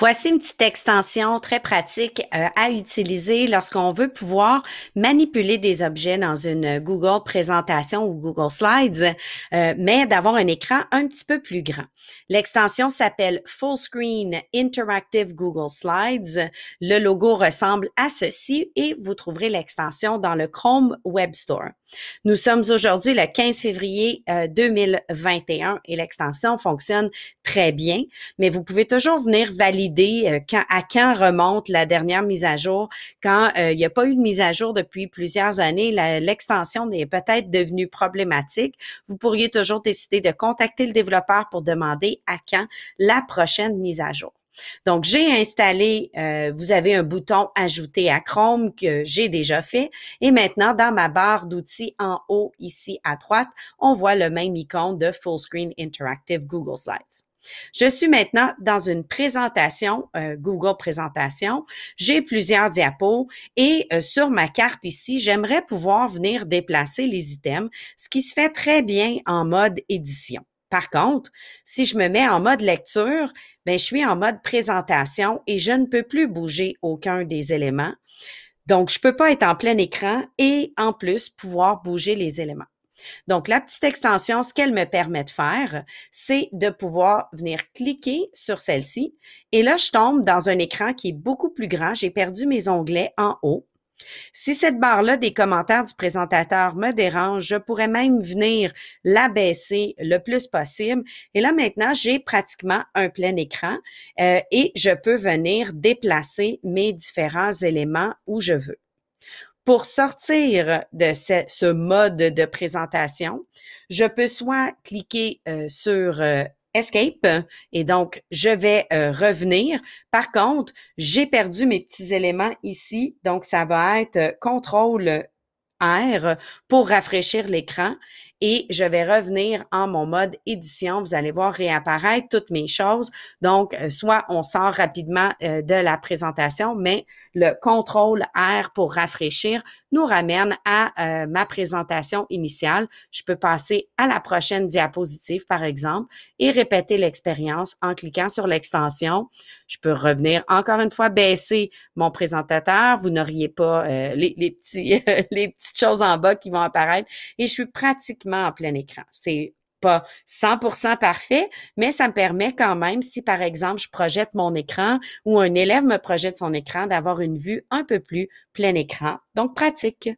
Voici une petite extension très pratique à utiliser lorsqu'on veut pouvoir manipuler des objets dans une Google présentation ou Google Slides, mais d'avoir un écran un petit peu plus grand. L'extension s'appelle Full Screen Interactive Google Slides. Le logo ressemble à ceci et vous trouverez l'extension dans le Chrome Web Store. Nous sommes aujourd'hui le 15 février 2021 et l'extension fonctionne très bien, mais vous pouvez toujours venir valider à quand remonte la dernière mise à jour. Quand il n'y a pas eu de mise à jour depuis plusieurs années, l'extension est peut-être devenue problématique. Vous pourriez toujours décider de contacter le développeur pour demander à quand la prochaine mise à jour. Donc, j'ai installé, vous avez un bouton Ajouter à Chrome que j'ai déjà fait. Et maintenant, dans ma barre d'outils en haut, ici à droite, on voit le même icône de Full Screen Interactive Google Slides. Je suis maintenant dans une présentation, Google Présentation. J'ai plusieurs diapos et sur ma carte ici, j'aimerais pouvoir venir déplacer les items, ce qui se fait très bien en mode édition. Par contre, si je me mets en mode lecture, je suis en mode présentation et je ne peux plus bouger aucun des éléments. Donc, je ne peux pas être en plein écran et en plus pouvoir bouger les éléments. Donc, la petite extension, ce qu'elle me permet de faire, c'est de pouvoir venir cliquer sur celle-ci. Et là, je tombe dans un écran qui est beaucoup plus grand. J'ai perdu mes onglets en haut. Si cette barre-là des commentaires du présentateur me dérange, je pourrais même venir l'abaisser le plus possible. Et là, maintenant, j'ai pratiquement un plein écran et je peux venir déplacer mes différents éléments où je veux. Pour sortir de ce mode de présentation, je peux soit cliquer sur Escape et donc je vais revenir. Par contre, j'ai perdu mes petits éléments ici, donc ça va être CTRL R pour rafraîchir l'écran et je vais revenir en mon mode édition. Vous allez voir réapparaître toutes mes choses. Donc, soit on sort rapidement de la présentation, mais le contrôle R pour rafraîchir nous ramène à ma présentation initiale. Je peux passer à la prochaine diapositive, par exemple, et répéter l'expérience en cliquant sur l'extension. Je peux revenir encore une fois baisser mon présentateur. Vous n'auriez pas les petites choses en bas qui vont apparaître et je suis pratiquement en plein écran. C'est pas 100% parfait, mais ça me permet quand même, si par exemple je projette mon écran ou un élève me projette son écran, d'avoir une vue un peu plus plein écran. Donc, pratique.